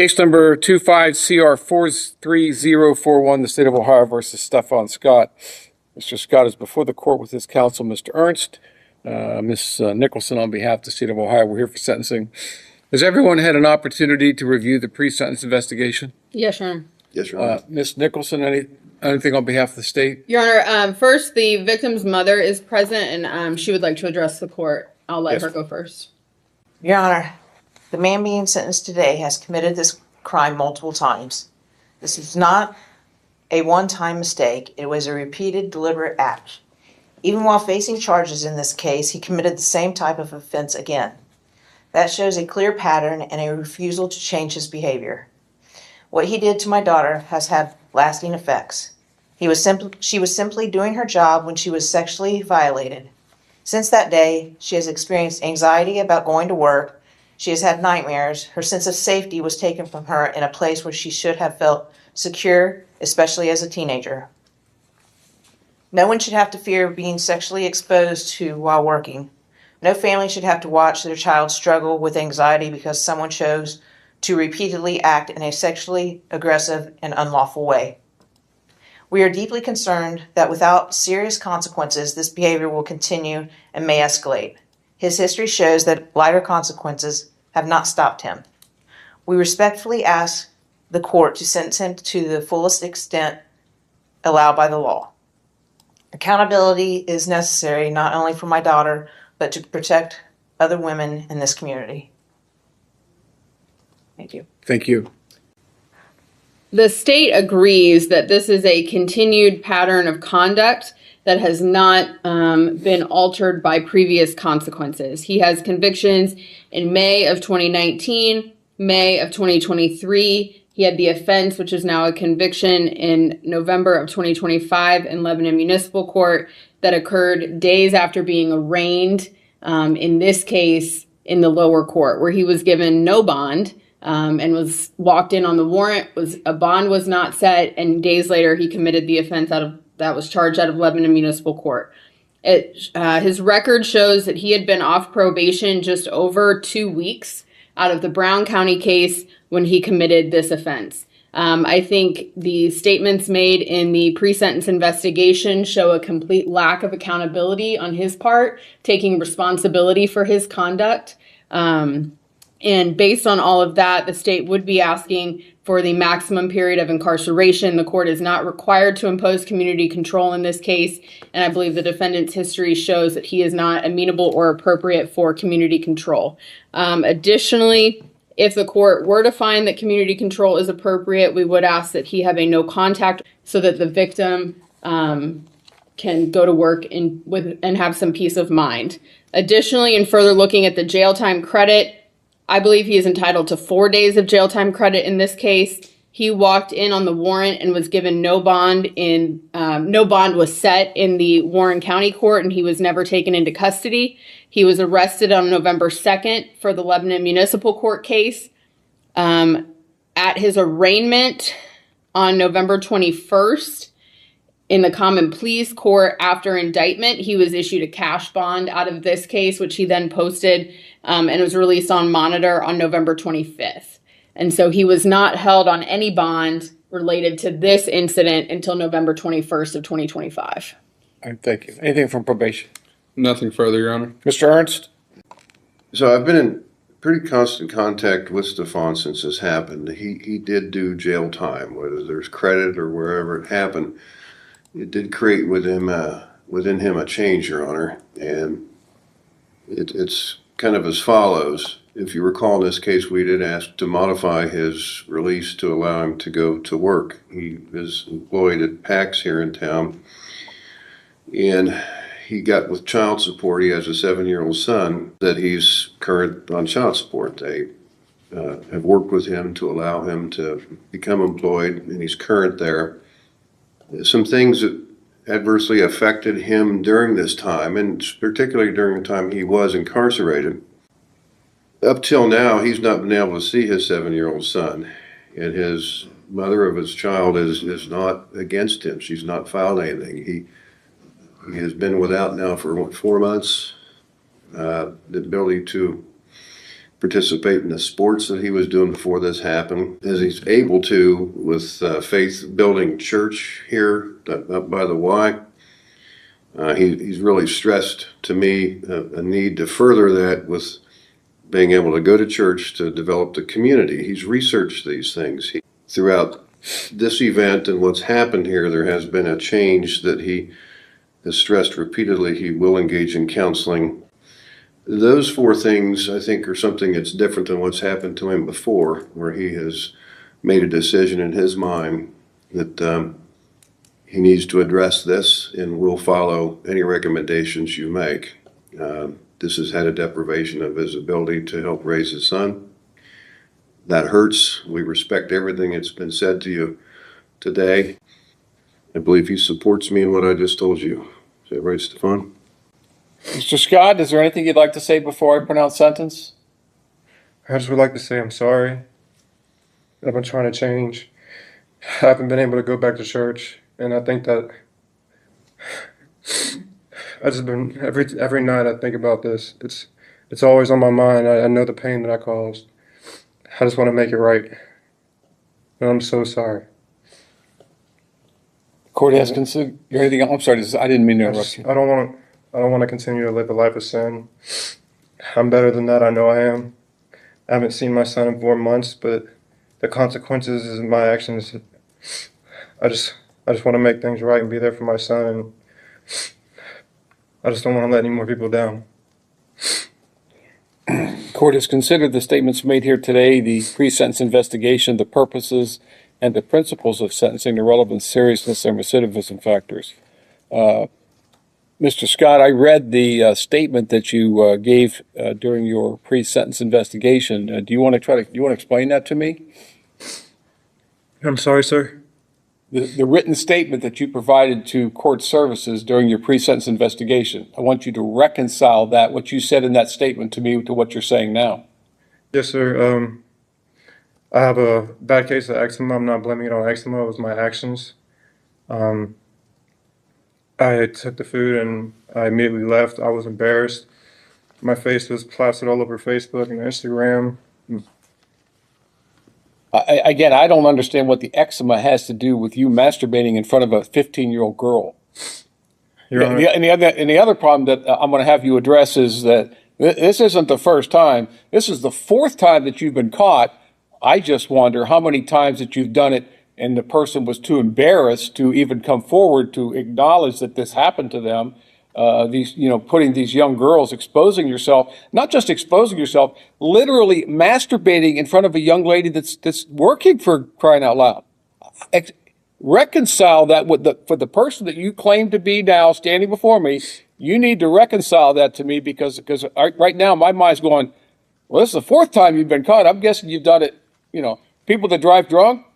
Case number 25CR43041, the State of Ohio versus Stefan Scott. Mr. Scott is before the court with his counsel, Mr. Ernst. Ms. Nicholson, on behalf of the State of Ohio, we're here for sentencing. Has everyone had an opportunity to review the pre-sentence investigation? Yes, Your Honor. Yes, Your Honor. Ms. Nicholson, anything on behalf of the state? Your Honor, first, the victim's mother is present, and she would like to address the court. I'll let her go first. Your Honor, the man being sentenced today has committed this crime multiple times. This is not a one-time mistake. It was a repeated, deliberate act. Even while facing charges in this case, he committed the same type of offense again. That shows a clear pattern and a refusal to change his behavior. What he did to my daughter has had lasting effects. She was simply doing her job when she was sexually violated. Since that day, she has experienced anxiety about going to work. She has had nightmares. Her sense of safety was taken from her in a place where she should have felt secure, especially as a teenager. No one should have to fear being sexually exposed to while working. No family should have to watch their child struggle with anxiety because someone chose to repeatedly act in a sexually aggressive and unlawful way. We are deeply concerned that without serious consequences, this behavior will continue and may escalate. His history shows that lighter consequences have not stopped him. We respectfully ask the court to sentence him to the fullest extent allowed by the law. Accountability is necessary not only for my daughter, but to protect other women in this community. Thank you. Thank you. The state agrees that this is a continued pattern of conduct that has not been altered by previous consequences. He has convictions in May of 2019, May of 2023. He had the offense, which is now a conviction, in November of 2025 in Lebanon Municipal Court that occurred days after being arraigned, in this case, in the lower court, where he was given no bond and was walked in on the warrant. A bond was not set, and days later he committed the offense that was charged out of Lebanon Municipal Court. His record shows that he had been off probation just over 2 weeks out of the Brown County case when he committed this offense. I think the statements made in the pre-sentence investigation show a complete lack of accountability on his part, taking responsibility for his conduct. And based on all of that, the state would be asking for the maximum period of incarceration. The court is not required to impose community control in this case, and I believe the defendant's history shows that he is not amenable or appropriate for community control. Additionally, if the court were to find that community control is appropriate, we would ask that he have a no contact so that the victim can go to work and have some peace of mind. Additionally, in further looking at the jail time credit, I believe he is entitled to 4 days of jail time credit in this case. He walked in on the warrant and was given no bond no bond was set in the Warren County Court, and he was never taken into custody. He was arrested on November 2nd for the Lebanon Municipal Court case. At his arraignment on November 21st in the Common Pleas Court after indictment, he was issued a cash bond out of this case, which he then posted and was released on monitor on November 25th. And so he was not held on any bond related to this incident until November 21st of 2025. All right, thank you. Anything from probation? Nothing further, Your Honor. Mr. Ernst? So I've been in pretty constant contact with Stefan since this happened. He did do jail time, whether there's credit or wherever it happened. It did create within him a change, Your Honor, and it's kind of as follows. If you recall, in this case, we did ask to modify his release to allow him to go to work. He is employed at PAX here in town, and he got with child support. He has a 7-year-old son that he's current on child support. They have worked with him to allow him to become employed, and he's current there. Some things that adversely affected him during this time, and particularly during the time he was incarcerated. Up till now, he's not been able to see his 7-year-old son, and his mother of his child is not against him. She's not filed anything. He has been without now for 4 months. The ability to participate in the sports that he was doing before this happened, as he's able to with Faith Building Church here up by the Y. He's really stressed to me a need to further that with being able to go to church to develop the community. He's researched these things. Throughout this event and what's happened here, there has been a change that he has stressed repeatedly. He will engage in counseling. Those four things, I think, are something that's different than what's happened to him before, where he has made a decision in his mind that he needs to address this and will follow any recommendations you make. This has had a deprivation of his ability to help raise his son. That hurts. We respect everything that's been said to you today. I believe he supports me in what I just told you. Is that right, Stefan? Mr. Scott, is there anything you'd like to say before I pronounce sentence? I just would like to say I'm sorry. I've been trying to change. I haven't been able to go back to church, and I think that I just been every night I think about this. It's always on my mind. I know the pain that I caused. I just want to make it right. And I'm so sorry. Court has considered anything else? I'm sorry, I didn't mean to interrupt you. I don't want to continue to live a life of sin. I'm better than that. I know I am. I haven't seen my son in 4 months, but the consequences of my actions, I just want to make things right and be there for my son, and I just don't want to let any more people down. Court has considered the statements made here today, the pre-sentence investigation, the purposes and the principles of sentencing, the relevant seriousness and recidivism factors. Mr. Scott, I read the statement that you gave during your pre-sentence investigation. Do you want to explain that to me? I'm sorry, sir. The written statement that you provided to court services during your pre-sentence investigation. I want you to reconcile that, what you said in that statement to me, to what you're saying now. Yes, sir. I have a bad case of eczema. I'm not blaming it on eczema. It was my actions. I took the food and I immediately left. I was embarrassed. My face was plastered all over Facebook and Instagram. Again, I don't understand what the eczema has to do with you masturbating in front of a 15-year-old girl. And the other problem that I'm going to have you address is that this isn't the first time. This is the fourth time that you've been caught. I just wonder how many times that you've done it and the person was too embarrassed to even come forward to acknowledge that this happened to them. Putting these young girls, exposing yourself, not just exposing yourself, literally masturbating in front of a young lady that's working, for crying out loud. Reconcile that for the person that you claim to be now standing before me. You need to reconcile that to me because right now my mind's going, well, this is the fourth time you've been caught. I'm guessing you've done it. People that drive drunk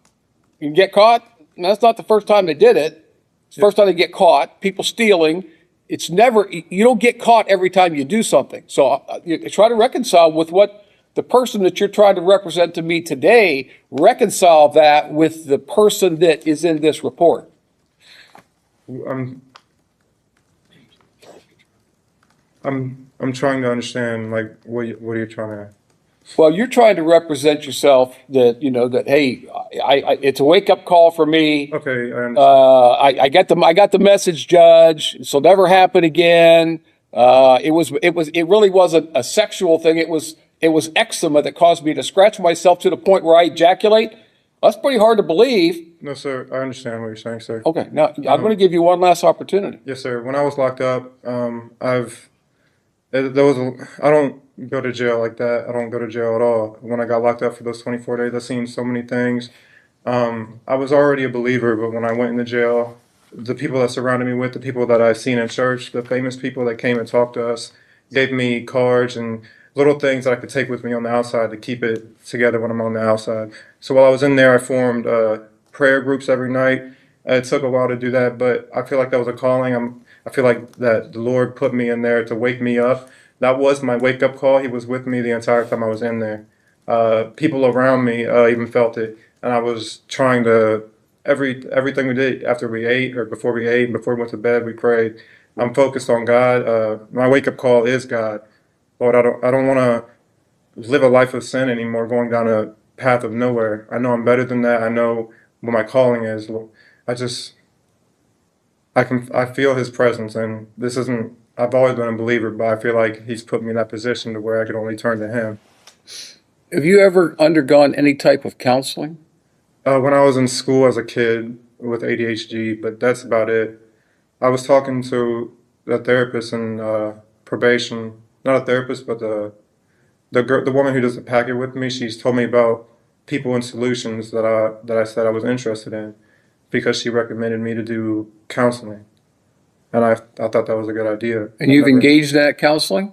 and get caught. And that's not the first time they did it. It's the first time they get caught. People stealing. It's never, you don't get caught every time you do something. So you try to reconcile with what the person that you're trying to represent to me today, reconcile that with the person that is in this report. I'm trying to understand, like, what are you trying to... Well, you're trying to represent yourself that, hey, it's a wake-up call for me. Okay, I understand. I got the message, Judge. This will never happen again. It really wasn't a sexual thing. It was eczema that caused me to scratch myself to the point where I ejaculate. That's pretty hard to believe. No, sir, I understand what you're saying, sir. Okay, now I'm going to give you one last opportunity. Yes, sir. When I was locked up, I don't go to jail like that. I don't go to jail at all. When I got locked up for those 24 days, I've seen so many things. I was already a believer, but when I went into jail, the people that surrounded me with, the people that I've seen in church, the famous people that came and talked to us, gave me cards and little things that I could take with me on the outside to keep it together when I'm on the outside. So while I was in there, I formed prayer groups every night. It took a while to do that, but I feel like that was a calling. I feel like that the Lord put me in there to wake me up. That was my wake-up call. He was with me the entire time I was in there. People around me even felt it, and I was trying to, everything we did after we ate or before we ate, before we went to bed, we prayed. I'm focused on God. My wake-up call is God. Lord, I don't want to live a life of sin anymore, going down a path of nowhere. I know I'm better than that. I know what my calling is. I just, I feel his presence, and this isn't, I've always been a believer, but I feel like he's put me in that position to where I can only turn to him. Have you ever undergone any type of counseling? When I was in school as a kid with ADHD, but that's about it. I was talking to a therapist in probation, not a therapist, but the woman who does the packet with me. She's told me about people and solutions that I said I was interested in, because she recommended me to do counseling, and I thought that was a good idea. And you've engaged in that counseling?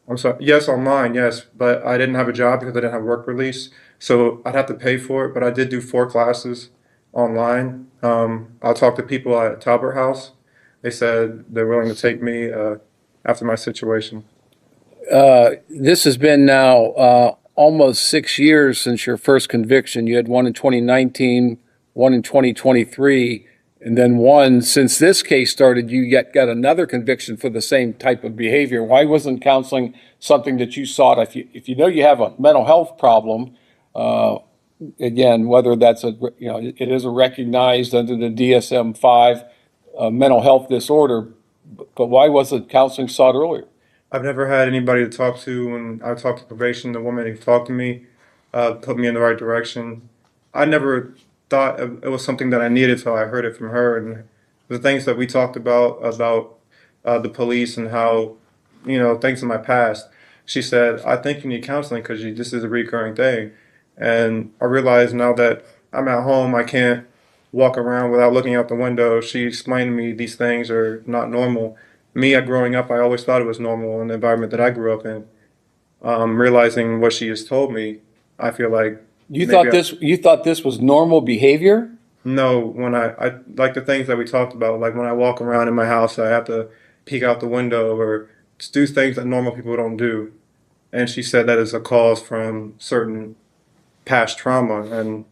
I'm sorry. Yes, online, yes, but I didn't have a job because I didn't have work release, so I'd have to pay for it. But I did do 4 classes online. I talked to people at Talbot House. They said they're willing to take me after my situation. This has been now almost 6 years since your first conviction. You had one in 2019, one in 2023, and then one since this case started. You yet got another conviction for the same type of behavior. Why wasn't counseling something that you sought? If you know you have a mental health problem, again, whether that's it is a recognized under the DSM-5 mental health disorder, but why wasn't counseling sought earlier? I've never had anybody to talk to. When I talked to probation, the woman who talked to me put me in the right direction. I never thought it was something that I needed until I heard it from her, and the things that we talked about the police and how, things in my past. She said, I think you need counseling because this is a recurring thing. And I realize now that I'm at home, I can't walk around without looking out the window. She explained to me these things are not normal. Me, growing up, I always thought it was normal in the environment that I grew up in. Realizing what she has told me, I feel like you thought this was normal behavior? No, when I like the things that we talked about, like when I walk around in my house, I have to peek out the window or just do things that normal people don't do. And she said that is a cause from certain past trauma. And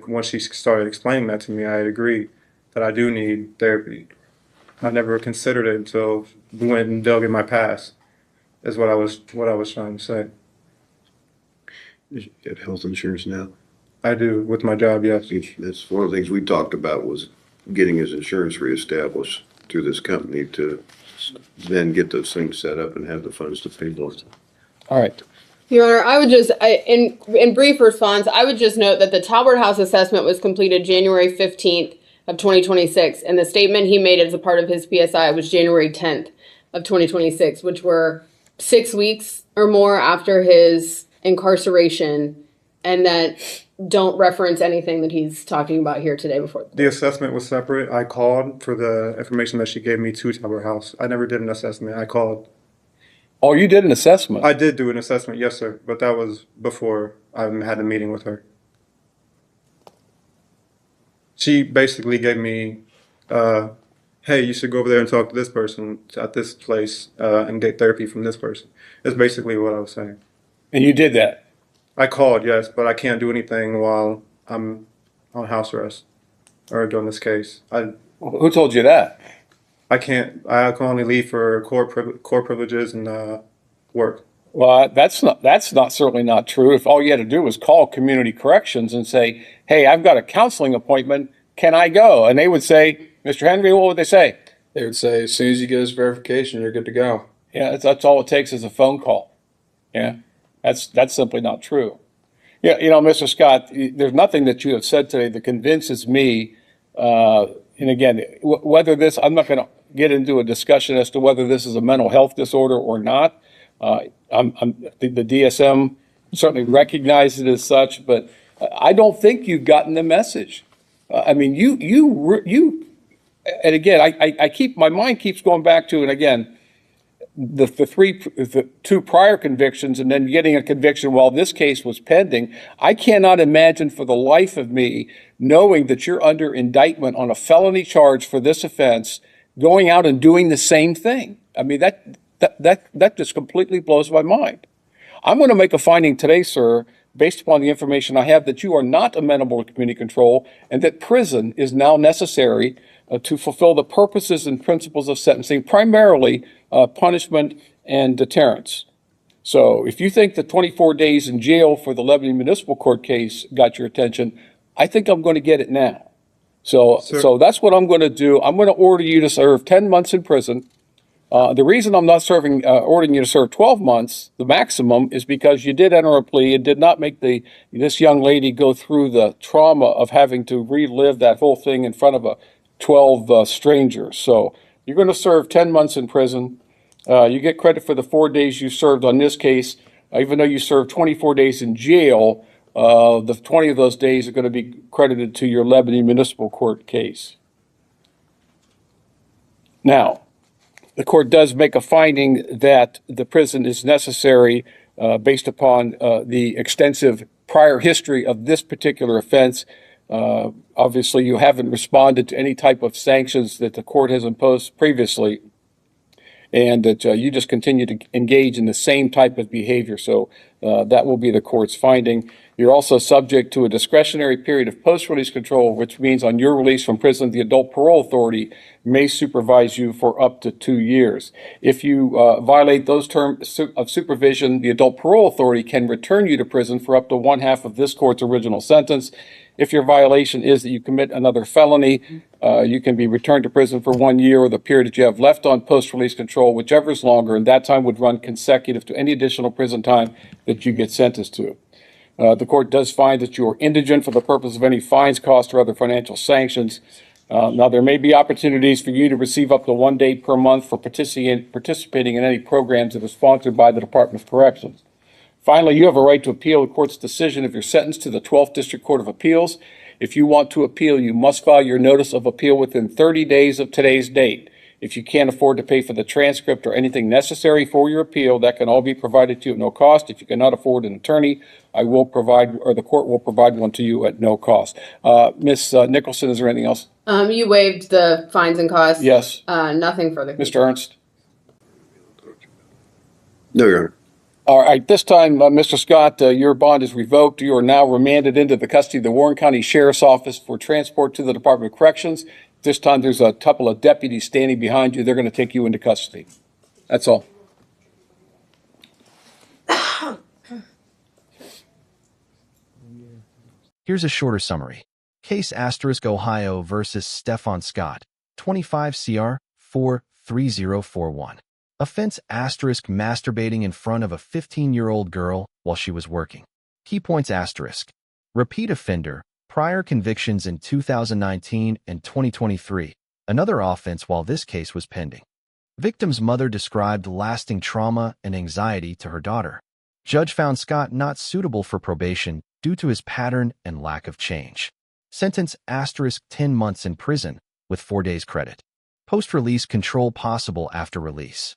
when she started explaining that to me, I agreed that I do need therapy. I never considered it until we went and dug in my past, is what I was trying to say. You have health insurance now? I do, with my job, yes. That's one of the things we talked about, was getting his insurance reestablished through this company to then get those things set up and have the funds to pay those. All right. Your Honor, I would just, in brief response, I would just note that the Talbot House assessment was completed January 15th of 2026, and the statement he made as a part of his PSI was January 10th of 2026, which were 6 weeks or more after his incarceration, and that don't reference anything that he's talking about here today before. The assessment was separate. I called for the information that she gave me to Talbot House. I never did an assessment. I called. Oh, you did an assessment? I did do an assessment, yes, sir, but that was before I had a meeting with her. She basically gave me, hey, you should go over there and talk to this person at this place and get therapy from this person. That's basically what I was saying. And you did that? I called, yes, but I can't do anything while I'm on house arrest or during this case. Who told you that? I can't. I can only leave for court privileges and work. Well, that's certainly not true. If all you had to do was call community corrections and say, hey, I've got a counseling appointment, can I go? And they would say, Mr. Henry, what would they say? They would say, as soon as you get his verification, you're good to go. Yeah, that's all it takes is a phone call. Yeah, that's simply not true. Yeah, Mr. Scott, there's nothing that you have said today that convinces me, and again, whether this, I'm not going to get into a discussion as to whether this is a mental health disorder or not. The DSM certainly recognizes it as such, but I don't think you've gotten the message. I mean, you, and again, my mind keeps going back to, and again, the 2 prior convictions and then getting a conviction while this case was pending. I cannot imagine for the life of me, knowing that you're under indictment on a felony charge for this offense, going out and doing the same thing. I mean, that just completely blows my mind. I'm going to make a finding today, sir, based upon the information I have, that you are not amenable to community control and that prison is now necessary to fulfill the purposes and principles of sentencing, primarily punishment and deterrence. So if you think the 24 days in jail for the Lebanon Municipal Court case got your attention, I think I'm going to get it now. So that's what I'm going to do. I'm going to order you to serve 10 months in prison. The reason I'm not ordering you to serve 12 months, the maximum, is because you did enter a plea and did not make this young lady go through the trauma of having to relive that whole thing in front of 12 strangers. So you're going to serve 10 months in prison. You get credit for the 4 days you served on this case. Even though you served 24 days in jail, the 20 of those days are going to be credited to your Lebanon Municipal Court case. Now, the court does make a finding that the prison is necessary based upon the extensive prior history of this particular offense. Obviously, you haven't responded to any type of sanctions that the court has imposed previously, and that you just continue to engage in the same type of behavior. So that will be the court's finding. You're also subject to a discretionary period of post-release control, which means on your release from prison, the adult parole authority may supervise you for up to 2 years. If you violate those terms of supervision, the adult parole authority can return you to prison for up to 1/2 of this court's original sentence. If your violation is that you commit another felony, you can be returned to prison for 1 year or the period that you have left on post-release control, whichever is longer, and that time would run consecutive to any additional prison time that you get sentenced to. The court does find that you are indigent for the purpose of any fines, costs, or other financial sanctions. Now, there may be opportunities for you to receive up to 1 day per month for participating in any programs that are sponsored by the Department of Corrections. Finally, you have a right to appeal the court's decision if you're sentenced to the 12th District Court of Appeals. If you want to appeal, you must file your notice of appeal within 30 days of today's date. If you can't afford to pay for the transcript or anything necessary for your appeal, that can all be provided to you at no cost. If you cannot afford an attorney, I will provide, or the court will provide one to you at no cost. Ms. Nicholson, is there anything else? You waived the fines and costs? Yes. Nothing further. Mr. Ernst? No, Your Honor. All right, this time, Mr. Scott, your bond is revoked. You are now remanded into the custody of the Warren County Sheriff's Office for transport to the Department of Corrections. This time, there's a couple of deputies standing behind you. They're going to take you into custody. That's all. Here's a shorter summary. Case * Ohio versus Stefan Scott, 25 CR 43041. Offense * masturbating in front of a 15-year-old girl while she was working. Key points *. Repeat offender, prior convictions in 2019 and 2023. Another offense while this case was pending. Victim's mother described lasting trauma and anxiety to her daughter. Judge found Scott not suitable for probation due to his pattern and lack of change. Sentence * 10 months in prison with 4 days credit. Post-release control possible after release.